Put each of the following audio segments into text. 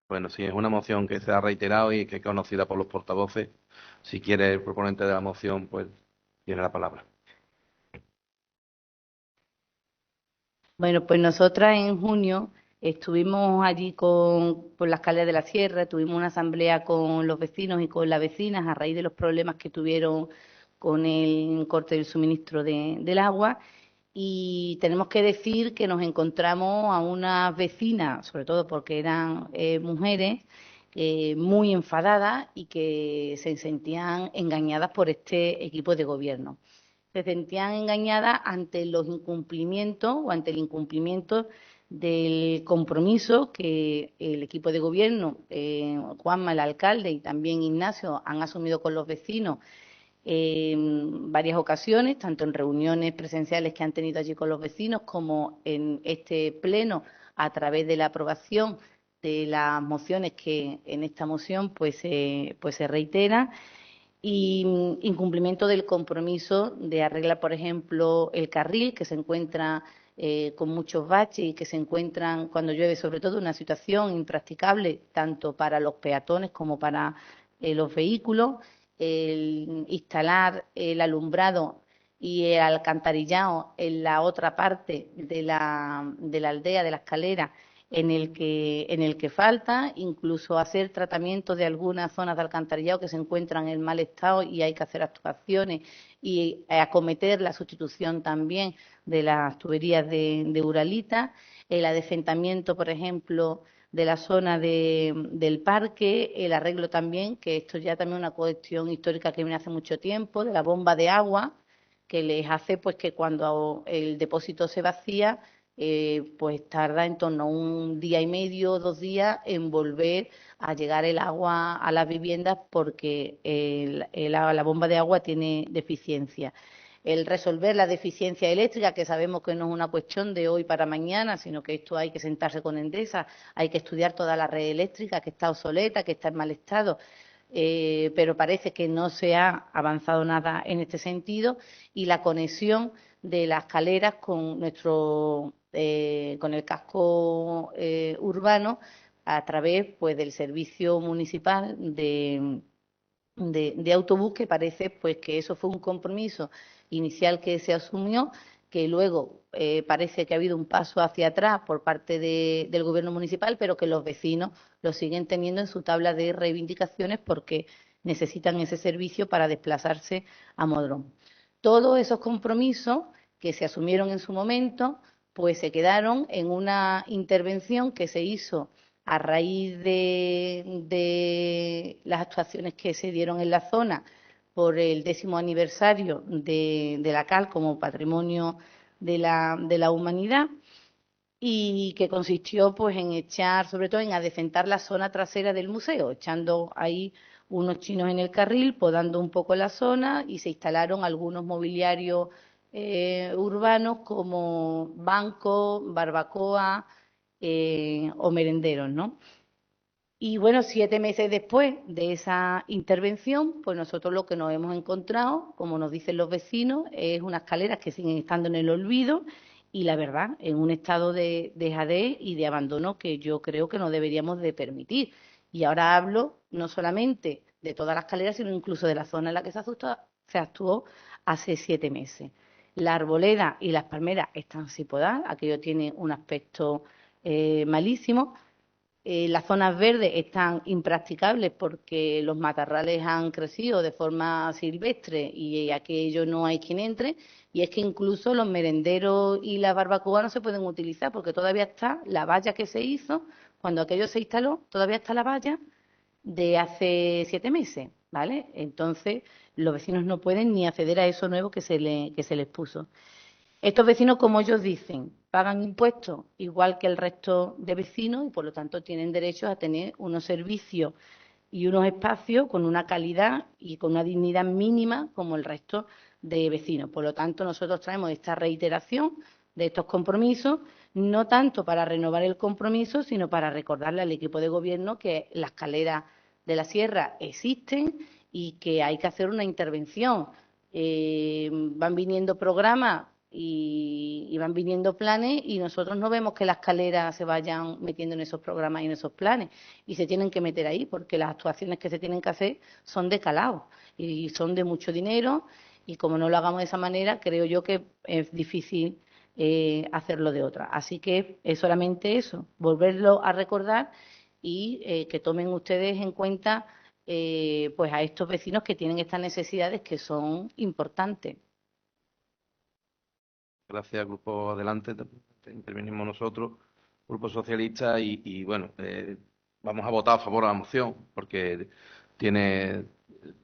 Bueno, sí, es una moción que se ha reiterado y que es conocida por los portavoces. Si quiere el proponente de la moción, pues tiene la palabra. Bueno, pues nosotras en junio estuvimos allí por las calles de la Sierra, tuvimos una asamblea con los vecinos y con las vecinas a raíz de los problemas que tuvieron con el corte del suministro del agua. Y tenemos que decir que nos encontramos a unas vecinas, sobre todo porque eran mujeres, muy enfadadas y que se sentían engañadas por este equipo de gobierno. Se sentían engañadas ante los incumplimientos o ante el incumplimiento del compromiso que el equipo de gobierno, Juanma, el alcalde, y también Ignacio han asumido con los vecinos en varias ocasiones, tanto en reuniones presenciales que han tenido allí con los vecinos como en este pleno a través de la aprobación de las mociones que en esta moción pues se reitera y incumplimiento del compromiso de arreglar, por ejemplo, el carril que se encuentra con muchos baches y que se encuentran cuando llueve, sobre todo, una situación impracticable tanto para los peatones como para los vehículos, el instalar el alumbrado y el alcantarillado en la otra parte de la aldea, de la escalera, en el que falta, incluso hacer tratamientos de algunas zonas de alcantarillado que se encuentran en mal estado y hay que hacer actuaciones y acometer la sustitución también de las tuberías de Uralita, el adecentamiento, por ejemplo, de la zona del parque, el arreglo también, que esto ya también es una cuestión histórica que viene hace mucho tiempo, de la bomba de agua, que les hace pues que cuando el depósito se vacía, pues tarda en torno a un día y medio, 2 días en volver a llegar el agua a las viviendas porque la bomba de agua tiene deficiencia. El resolver la deficiencia eléctrica, que sabemos que no es una cuestión de hoy para mañana, sino que esto hay que sentarse con Endesa, hay que estudiar toda la red eléctrica que está obsoleta, que está en mal estado, pero parece que no se ha avanzado nada en este sentido y la conexión de las caleras con con el casco urbano a través pues del servicio municipal de autobús, que parece pues que eso fue un compromiso inicial que se asumió, que luego parece que ha habido un paso hacia atrás por parte del gobierno municipal, pero que los vecinos lo siguen teniendo en su tabla de reivindicaciones porque necesitan ese servicio para desplazarse a Modrón. Todos esos compromisos que se asumieron en su momento, pues se quedaron en una intervención que se hizo a raíz de las actuaciones que se dieron en la zona por el 10º aniversario de la CAL como patrimonio de la humanidad y que consistió pues en echar, sobre todo en adecentar la zona trasera del museo, echando ahí unos chinos en el carril, podando un poco la zona y se instalaron algunos mobiliarios urbanos como bancos, barbacoa o merenderos, ¿no? Y bueno, 7 meses después de esa intervención, pues nosotros lo que nos hemos encontrado, como nos dicen los vecinos, es unas escaleras que siguen estando en el olvido y la verdad, en un estado de dejadez y de abandono que yo creo que no deberíamos de permitir. Y ahora hablo no solamente de todas las escaleras, sino incluso de la zona en la que se actuó hace 7 meses. La arboleda y las palmeras están sin podar, aquello tiene un aspecto malísimo. Las zonas verdes están impracticables porque los matorrales han crecido de forma silvestre y aquello no hay quien entre. Y es que incluso los merenderos y la barbacoa no se pueden utilizar porque todavía está la valla que se hizo cuando aquello se instaló, todavía está la valla de hace 7 meses, ¿vale? Entonces los vecinos no pueden ni acceder a eso nuevo que se les puso. Estos vecinos, como ellos dicen, pagan impuestos igual que el resto de vecinos y por lo tanto tienen derecho a tener unos servicios y unos espacios con una calidad y con una dignidad mínima como el resto de vecinos. Por lo tanto, nosotros traemos esta reiteración de estos compromisos, no tanto para renovar el compromiso, sino para recordarle al equipo de gobierno que las escaleras de la sierra existen y que hay que hacer una intervención. Van viniendo programas y van viniendo planes y nosotros no vemos que las escaleras se vayan metiendo en esos programas y en esos planes y se tienen que meter ahí porque las actuaciones que se tienen que hacer son de calado y son de mucho dinero y como no lo hagamos de esa manera creo yo que es difícil hacerlo de otra. Así que es solamente eso, volverlo a recordar y que tomen ustedes en cuenta pues a estos vecinos que tienen estas necesidades que son importantes. Gracias al Grupo Adelante, intervenimos nosotros, Grupo Socialista, y bueno, vamos a votar a favor de la moción, porque tiene,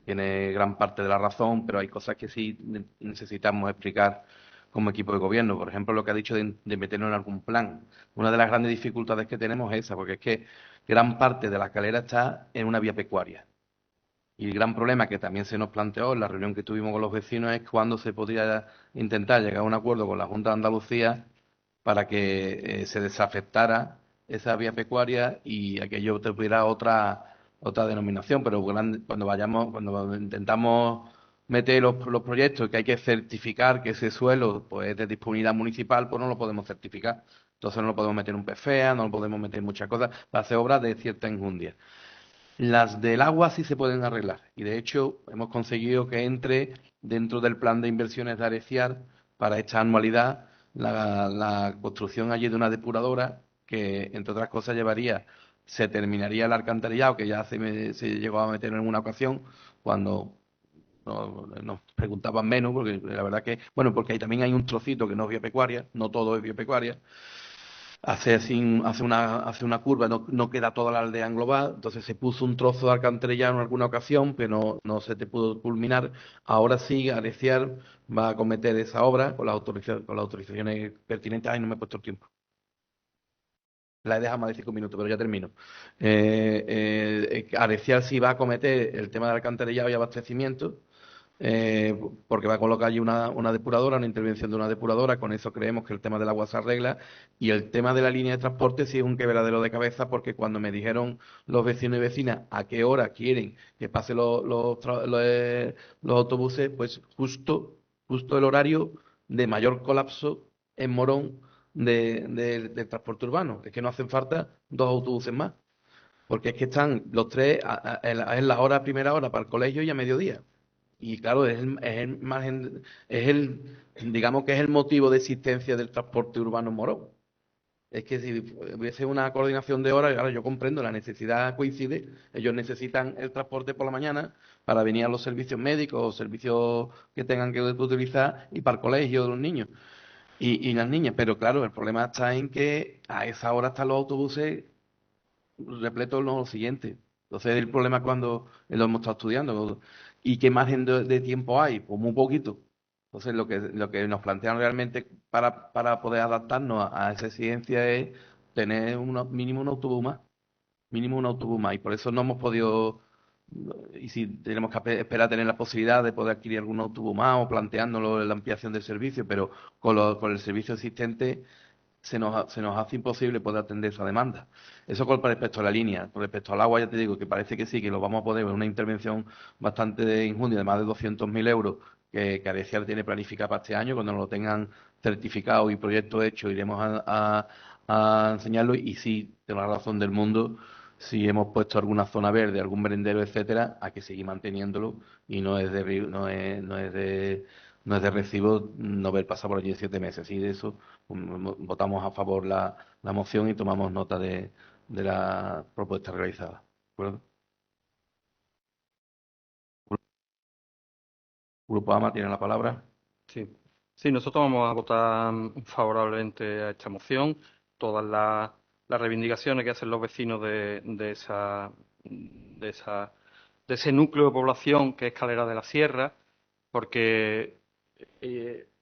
tiene gran parte de la razón, pero hay cosas que sí necesitamos explicar como equipo de gobierno. Por ejemplo, lo que ha dicho de meternos en algún plan. Una de las grandes dificultades que tenemos es esa, porque es que gran parte de la escalera está en una vía pecuaria. Y el gran problema que también se nos planteó en la reunión que tuvimos con los vecinos es cuándo se podría intentar llegar a un acuerdo con la Junta de Andalucía para que se desafectara esa vía pecuaria y aquello tuviera otra denominación. Pero cuando intentamos meter los proyectos que hay que certificar que ese suelo pues, es de disponibilidad municipal, pues no lo podemos certificar. Entonces no lo podemos meter en un PFEA, no lo podemos meter en muchas cosas para hacer obras de cierta enjundia. Las del agua sí se pueden arreglar y de hecho hemos conseguido que entre dentro del plan de inversiones de Areciar para esta anualidad la construcción allí de una depuradora que entre otras cosas se terminaría el alcantarillado que ya se llegó a meter en una ocasión cuando nos preguntaban menos porque la verdad que, bueno, porque ahí también hay un trocito que no es biopecuaria, no todo es biopecuaria. Hace una curva, no queda toda la aldea englobada, entonces se puso un trozo de alcantarillado en alguna ocasión, pero no se te pudo culminar. Ahora sí, Areciar va a acometer esa obra con las autorizaciones pertinentes. Ay, no me he puesto el tiempo. La he dejado más de 5 minutos, pero ya termino. Areciar sí va a acometer el tema del alcantarillado y abastecimiento porque va a colocar allí una depuradora, una intervención de una depuradora, con eso creemos que el tema del agua se arregla y el tema de la línea de transporte sí es un quebradero de cabeza porque cuando me dijeron los vecinos y vecinas a qué hora quieren que pasen los autobuses, pues justo el horario de mayor colapso en Morón del transporte urbano, es que no hacen falta 2 autobuses más. Porque es que están los tres en la hora, primera hora para el colegio y a mediodía. Y claro, es el margen, digamos que es el motivo de existencia del transporte urbano en Morón. Es que si hubiese una coordinación de horas, ahora yo comprendo, la necesidad coincide, ellos necesitan el transporte por la mañana para venir a los servicios médicos o servicios que tengan que utilizar y para el colegio de los niños y las niñas. Pero claro, el problema está en que a esa hora están los autobuses repleto lo siguiente. Entonces el problema es cuando lo hemos estado estudiando. ¿Y qué margen de tiempo hay? Pues muy poquito. Entonces lo que nos plantean realmente para poder adaptarnos a esa exigencia es tener mínimo un autobús más. Mínimo un autobús más. Y por eso no hemos podido, y si tenemos que esperar a tener la posibilidad de poder adquirir algún autobús más o planteándolo en la ampliación del servicio, pero con el servicio existente se nos hace imposible poder atender esa demanda. Eso con respecto a la línea. Con respecto al agua, ya te digo que parece que sí, que lo vamos a poder en una intervención bastante de injundia de más de 200.000 euros que Areciar tiene planificada para este año. Cuando nos lo tengan certificado y proyecto hecho, iremos a enseñarlo. Y sí, tengo la razón del mundo, si hemos puesto alguna zona verde, algún merendero, etcétera, hay que seguir manteniéndolo y no es de recibo no ver pasar por allí 7 meses. Y de eso votamos a favor la moción y tomamos nota de la propuesta realizada. ¿De acuerdo? Grupo AMA tiene la palabra. Sí. Sí, nosotros vamos a votar favorablemente a esta moción. Todas las reivindicaciones que hacen los vecinos de ese núcleo de población que es Calera de la Sierra, porque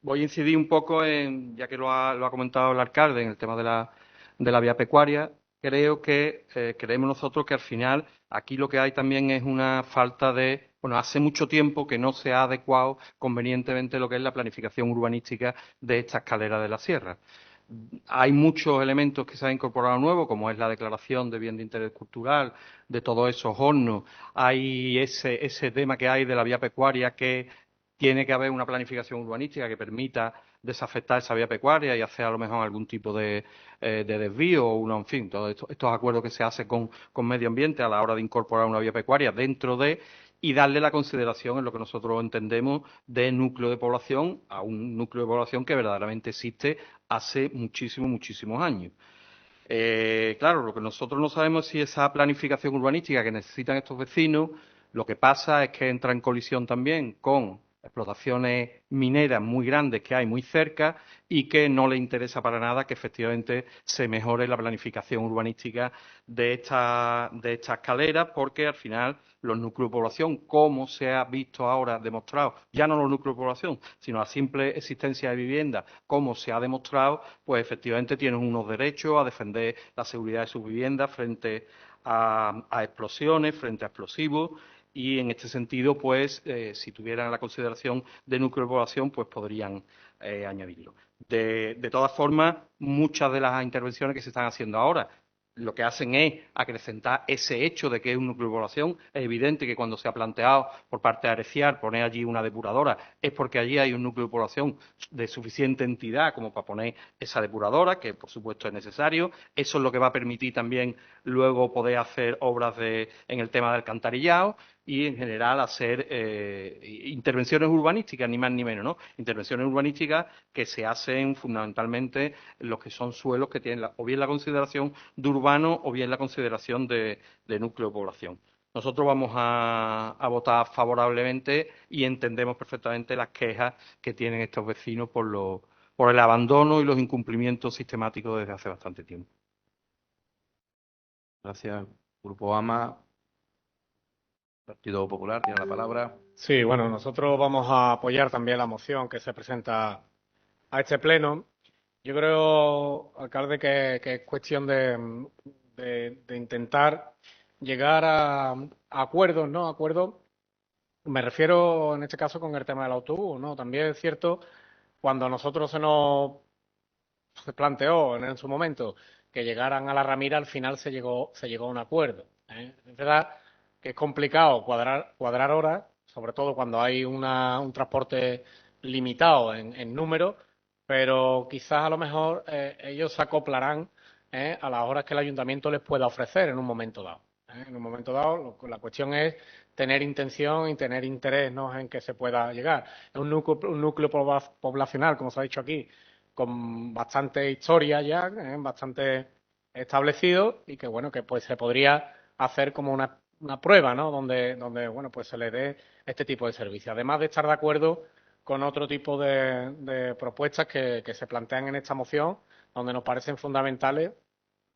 voy a incidir un poco ya que lo ha comentado el alcalde, en el tema de la vía pecuaria. Creo que creemos nosotros que al final aquí lo que hay también es una falta bueno, hace mucho tiempo que no se ha adecuado convenientemente lo que es la planificación urbanística de esta escalera de la sierra. Hay muchos elementos que se han incorporado nuevos, como es la declaración de bien de interés cultural, de todos esos hornos. Hay ese tema que hay de la vía pecuaria que tiene que haber una planificación urbanística que permita desafectar esa vía pecuaria y hacer a lo mejor algún tipo de desvío o en fin, todos estos acuerdos que se hacen con medio ambiente a la hora de incorporar una vía pecuaria dentro de y darle la consideración en lo que nosotros entendemos de núcleo de población a un núcleo de población que verdaderamente existe hace muchísimos años. Claro, lo que nosotros no sabemos es si esa planificación urbanística que necesitan estos vecinos, lo que pasa es que entra en colisión también con explotaciones mineras muy grandes que hay muy cerca y que no le interesa para nada que efectivamente se mejore la planificación urbanística de esta escalera, porque al final los núcleos de población, como se ha visto ahora demostrado, ya no los núcleos de población, sino la simple existencia de vivienda, como se ha demostrado, pues efectivamente tienen unos derechos a defender la seguridad de sus viviendas frente a explosiones, frente a explosivos, y en este sentido, pues, si tuvieran la consideración de núcleo de población, pues podrían añadirlo. De todas formas, muchas de las intervenciones que se están haciendo ahora lo que hacen es acrecentar ese hecho de que es un núcleo de población. Es evidente que cuando se ha planteado por parte de Areciar poner allí una depuradora es porque allí hay un núcleo de población de suficiente entidad como para poner esa depuradora, que por supuesto es necesario. Eso es lo que va a permitir también luego poder hacer obras en el tema del alcantarillado y en general hacer intervenciones urbanísticas, ni más ni menos, ¿no? Intervenciones urbanísticas que se hacen fundamentalmente en los que son suelos que tienen o bien la consideración de urbano o bien la consideración de núcleo de población. Nosotros vamos a votar favorablemente y entendemos perfectamente las quejas que tienen estos vecinos por el abandono y los incumplimientos sistemáticos desde hace bastante tiempo. Gracias. Grupo AMA, Partido Popular, tiene la palabra. Sí, bueno, nosotros vamos a apoyar también la moción que se presenta a este pleno. Yo creo, alcalde, que es cuestión de intentar llegar a acuerdos, ¿no? Acuerdos, me refiero en este caso con el tema del autobús, ¿no? También es cierto, cuando a nosotros se planteó en su momento que llegaran a la Ramira, al final se llegó a un acuerdo, ¿eh? Es verdad que es complicado cuadrar horas, sobre todo cuando hay un transporte limitado en número, pero quizás a lo mejor ellos se acoplarán a las horas que el ayuntamiento les pueda ofrecer en un momento dado. En un momento dado, la cuestión es tener intención y tener interés, ¿no?, en que se pueda llegar. Es un núcleo poblacional, como se ha dicho aquí, con bastante historia ya, bastante establecido y que bueno, que pues se podría hacer como una prueba, ¿no? Donde bueno, pues se le dé este tipo de servicio. Además de estar de acuerdo con otro tipo de propuestas que se plantean en esta moción, donde nos parecen fundamentales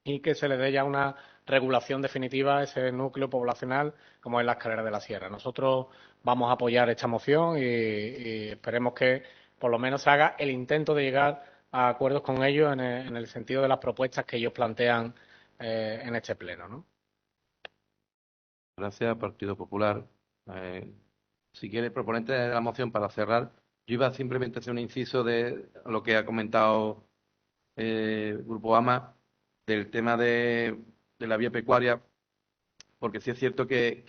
y que se le dé ya una regulación definitiva a ese núcleo poblacional como es la Escalera de la Sierra. Nosotros vamos a apoyar esta moción y esperemos que por lo menos se haga el intento de llegar a acuerdos con ellos en el sentido de las propuestas que ellos plantean en este pleno, ¿no? Gracias, Partido Popular. Si quiere, proponente de la moción para cerrar, yo iba simplemente a hacer un inciso de lo que ha comentado Grupo AMA del tema de la vía pecuaria, porque sí es cierto que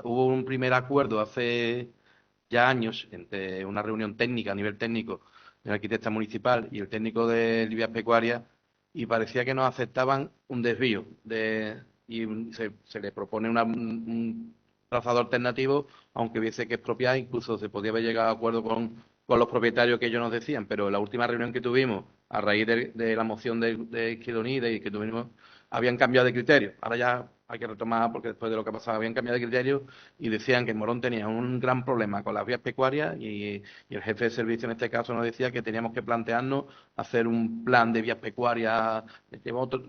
hubo un primer acuerdo hace ya años entre una reunión técnica a nivel técnico del arquitecta municipal y el técnico de vías pecuarias y parecía que nos aceptaban un desvío y se le propone un trazado alternativo, aunque hubiese que expropiar, incluso se podía haber llegado a acuerdo con los propietarios que ellos nos decían, pero en la última reunión que tuvimos, a raíz de la moción de Izquierda Unida y que tuvimos, habían cambiado de criterio. Ahora ya hay que retomar, porque después de lo que ha pasado, habían cambiado de criterio y decían que en Morón tenía un gran problema con las vías pecuarias y el jefe de servicio en este caso nos decía que teníamos que plantearnos hacer un plan de vías pecuarias,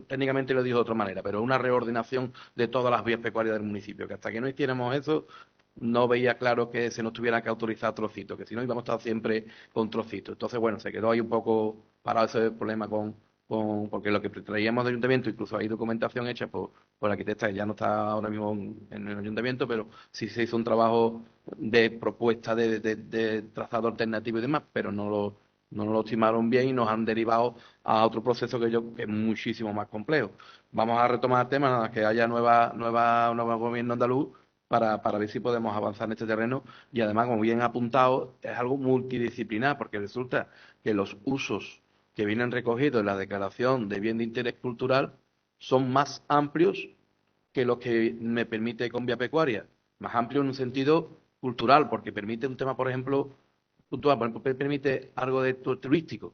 técnicamente lo dijo de otra manera, pero una reordenación de todas las vías pecuarias del municipio, que hasta que no hiciéramos eso, no veía claro que se nos tuviera que autorizar trocitos, que si no íbamos a estar siempre con trocitos. Entonces, bueno, se quedó ahí un poco parado ese problema porque lo que traíamos del ayuntamiento, incluso hay documentación hecha por la arquitecta que ya no está ahora mismo en el ayuntamiento, pero sí se hizo un trabajo de propuesta de trazado alternativo y demás, pero no lo estimaron bien y nos han derivado a otro proceso que es muchísimo más complejo. Vamos a retomar el tema, nada más que haya nuevo gobierno andaluz, para ver si podemos avanzar en este terreno. Y además, como bien apuntado, es algo multidisciplinar, porque resulta que los usos que vienen recogidos en la Declaración de Bien de Interés Cultural son más amplios que los que me permite con vía pecuaria. Más amplio en un sentido cultural, porque permite un tema, por ejemplo, puntual, por ejemplo, permite algo de turístico,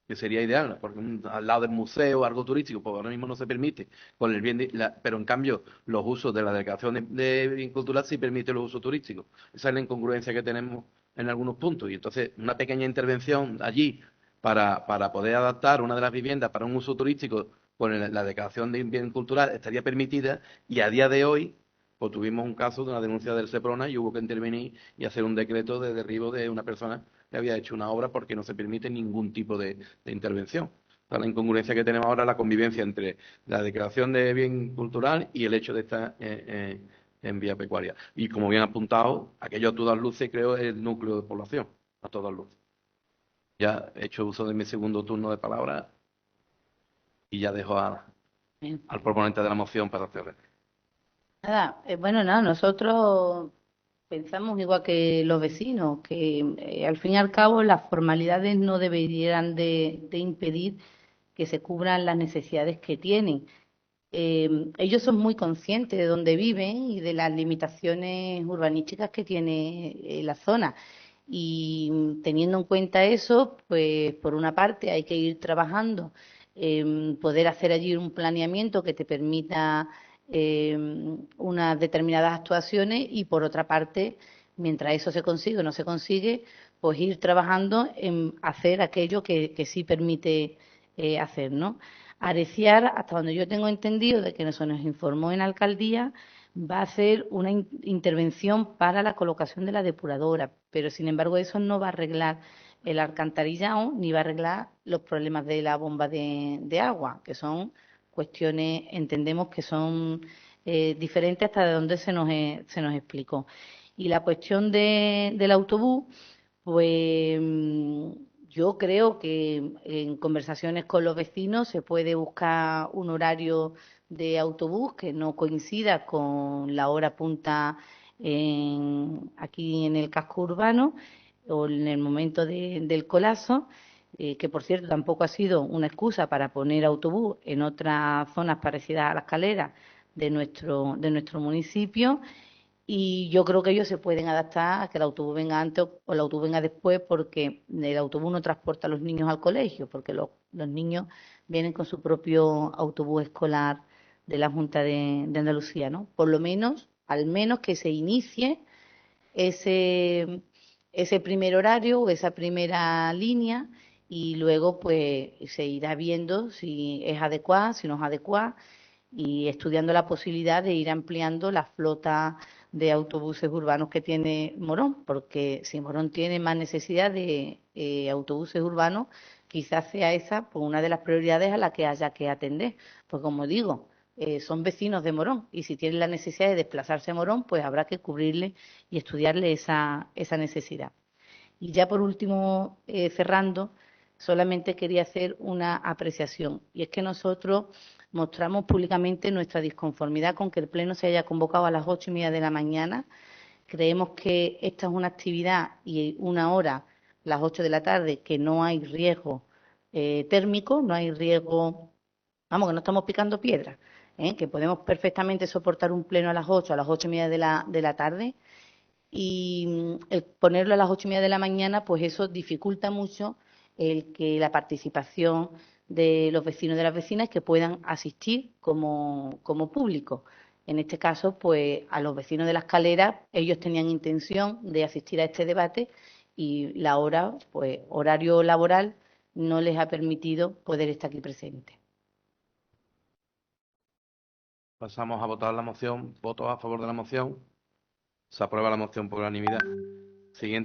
que sería ideal, porque al lado del museo, algo turístico, pues ahora mismo no se permite, con el bien pero en cambio los usos de la declaración de bien cultural sí permite los usos turísticos. Esa es la incongruencia que tenemos en algunos puntos. Y entonces una pequeña intervención allí para poder adaptar una de las viviendas para un uso turístico con la declaración de bien cultural estaría permitida, y a día de hoy pues tuvimos un caso de una denuncia del Seprona y hubo que intervenir y hacer un decreto de derribo de una persona que había hecho una obra porque no se permite ningún tipo de intervención. O sea, la incongruencia que tenemos ahora es la convivencia entre la declaración de bien cultural y el hecho de estar en vía pecuaria. Y como bien apuntado, aquello a todas luces creo es el núcleo de población, a todas luces. Ya he hecho uso de mi segundo turno de palabra y ya dejo al proponente de la moción para hacerle. Nada, bueno, nada, nosotros pensamos igual que los vecinos, que al fin y al cabo las formalidades no deberían de impedir que se cubran las necesidades que tienen. Ellos son muy conscientes de dónde viven y de las limitaciones urbanísticas que tiene la zona. Y teniendo en cuenta eso, pues por una parte hay que ir trabajando, poder hacer allí un planeamiento que te permita unas determinadas actuaciones, y por otra parte, mientras eso se consigue o no se consigue, pues ir trabajando en hacer aquello que sí permite hacer, ¿no? Areciar, hasta donde yo tengo entendido, de que se nos informó en la alcaldía, va a hacer una intervención para la colocación de la depuradora, pero sin embargo eso no va a arreglar el alcantarillado ni va a arreglar los problemas de la bomba de agua, que son cuestiones, entendemos que son diferentes hasta de donde se nos explicó. Y la cuestión del autobús, pues yo creo que en conversaciones con los vecinos se puede buscar un horario de autobús que no coincida con la hora punta aquí en el casco urbano o en el momento del colapso, que por cierto tampoco ha sido una excusa para poner autobús en otras zonas parecidas a la escalera de nuestro municipio. Y yo creo que ellos se pueden adaptar a que el autobús venga antes o el autobús venga después, porque el autobús no transporta a los niños al colegio, porque los niños vienen con su propio autobús escolar de la Junta de Andalucía, ¿no? Por lo menos, al menos que se inicie ese, ese primer horario o esa primera línea, y luego pues se irá viendo si es adecuada, si no es adecuada, y estudiando la posibilidad de ir ampliando la flota de autobuses urbanos que tiene Morón, porque si Morón tiene más necesidad de autobuses urbanos, quizás sea esa pues, una de las prioridades a la que haya que atender. Pues como digo, son vecinos de Morón, y si tienen la necesidad de desplazarse a Morón, pues habrá que cubrirle y estudiarle esa necesidad. Y ya por último, cerrando, solamente quería hacer una apreciación, y es que nosotros mostramos públicamente nuestra disconformidad con que el Pleno se haya convocado a las 8:30 de la mañana. Creemos que esta es una actividad y una hora, las 8 de la tarde, que no hay riesgo térmico, no hay riesgo, vamos, que no estamos picando piedras, que podemos perfectamente soportar un pleno a las 8, a las 8:30 de la tarde, y el ponerlo a las 8:30 de la mañana, pues eso dificulta mucho el que la participación de los vecinos y de las vecinas que puedan asistir como público. En este caso, pues a los vecinos de la Escalera, ellos tenían intención de asistir a este debate, y la hora, pues horario laboral, no les ha permitido poder estar aquí presentes. Pasamos a votar la moción. ¿Votos a favor de la moción? Se aprueba la moción por unanimidad. Siguiente.